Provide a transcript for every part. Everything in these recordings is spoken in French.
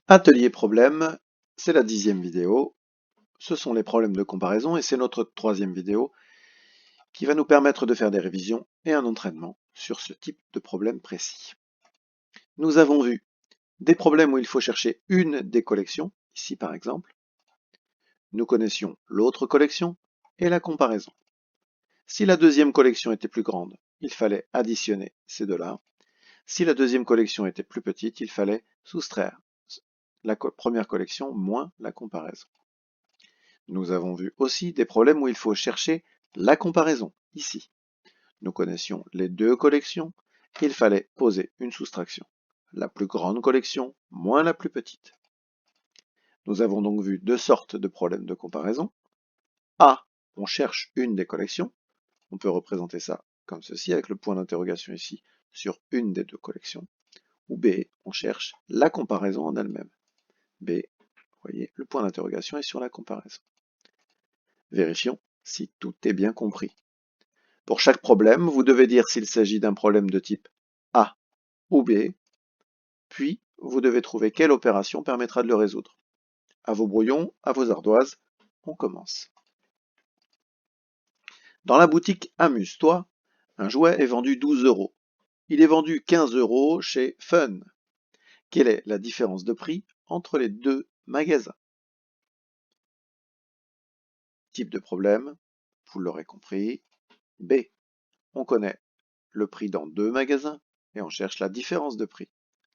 Atelier problème, c'est la 10e vidéo. Ce sont les problèmes de comparaison et c'est notre 3e vidéo qui va nous permettre de faire des révisions et un entraînement sur ce type de problème précis. Nous avons vu des problèmes où il faut chercher une des collections, ici par exemple. Nous connaissions l'autre collection et la comparaison. Si la deuxième collection était plus grande, il fallait additionner ces deux-là. Si la deuxième collection était plus petite, il fallait soustraire la première collection moins la comparaison. Nous avons vu aussi des problèmes où il faut chercher la comparaison, ici. Nous connaissions les deux collections, il fallait poser une soustraction. La plus grande collection moins la plus petite. Nous avons donc vu deux sortes de problèmes de comparaison. A, on cherche une des collections. On peut représenter ça comme ceci, avec le point d'interrogation ici sur une des deux collections. Ou B, on cherche la comparaison en elle-même. B, vous voyez, le point d'interrogation est sur la comparaison. Vérifions si tout est bien compris. Pour chaque problème, vous devez dire s'il s'agit d'un problème de type A ou B, puis vous devez trouver quelle opération permettra de le résoudre. À vos brouillons, à vos ardoises, on commence. Dans la boutique Amuse-toi, un jouet est vendu 12 €. Il est vendu 15 € chez Fun. Quelle est la différence de prix entre les deux magasins? Type de problème, vous l'aurez compris. B. On connaît le prix dans deux magasins et on cherche la différence de prix,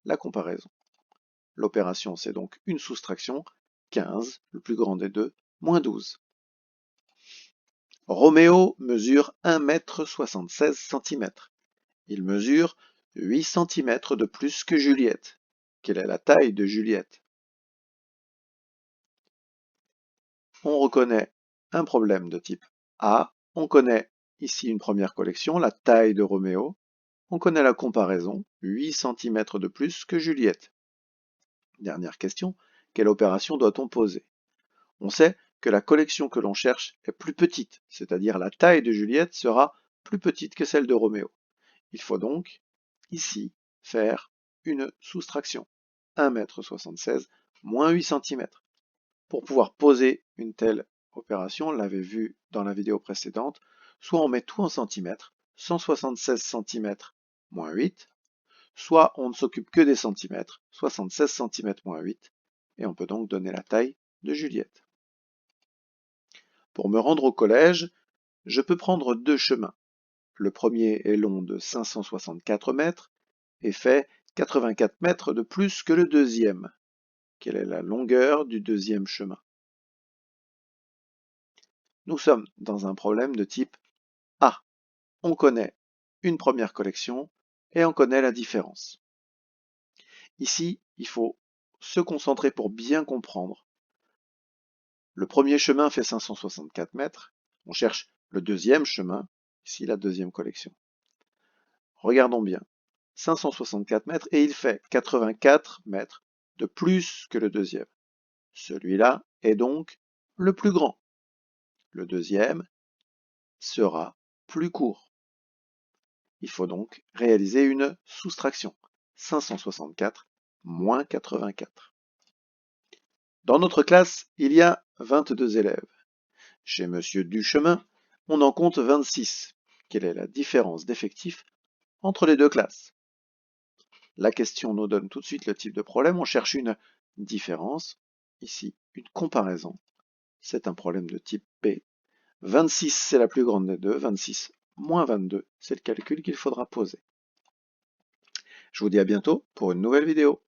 la comparaison. L'opération, c'est donc une soustraction, 15, le plus grand des deux, moins 12. Roméo mesure 1,76 m. Il mesure 8 cm de plus que Juliette. Quelle est la taille de Juliette? On reconnaît un problème de type A. On connaît ici une première collection, la taille de Roméo. On connaît la comparaison, 8 cm de plus que Juliette. Dernière question, quelle opération doit-on poser? On sait que la collection que l'on cherche est plus petite, c'est-à-dire la taille de Juliette sera plus petite que celle de Roméo. Il faut donc, ici, faire une soustraction. 1,76 m moins 8 cm. Pour pouvoir poser une telle opération, on l'avait vu dans la vidéo précédente, soit on met tout en centimètres, 176 cm moins 8, soit on ne s'occupe que des centimètres, 76 cm moins 8, et on peut donc donner la taille de Juliette. Pour me rendre au collège, je peux prendre deux chemins. Le premier est long de 564 mètres et fait 84 mètres de plus que le deuxième. Quelle est la longueur du deuxième chemin? Nous sommes dans un problème de type A. On connaît une première collection et on connaît la différence. Ici, il faut se concentrer pour bien comprendre. Le premier chemin fait 564 mètres. On cherche le deuxième chemin, ici la deuxième collection. Regardons bien. 564 mètres et il fait 84 mètres de plus que le deuxième. Celui-là est donc le plus grand. Le deuxième sera plus court. Il faut donc réaliser une soustraction. 564 moins 84. Dans notre classe, il y a 22 élèves. Chez Monsieur Duchemin, on en compte 26. Quelle est la différence d'effectifs entre les deux classes? La question nous donne tout de suite le type de problème. On cherche une différence. Ici, une comparaison. C'est un problème de type B. 26, c'est la plus grande des deux. 26 moins 22, c'est le calcul qu'il faudra poser. Je vous dis à bientôt pour une nouvelle vidéo.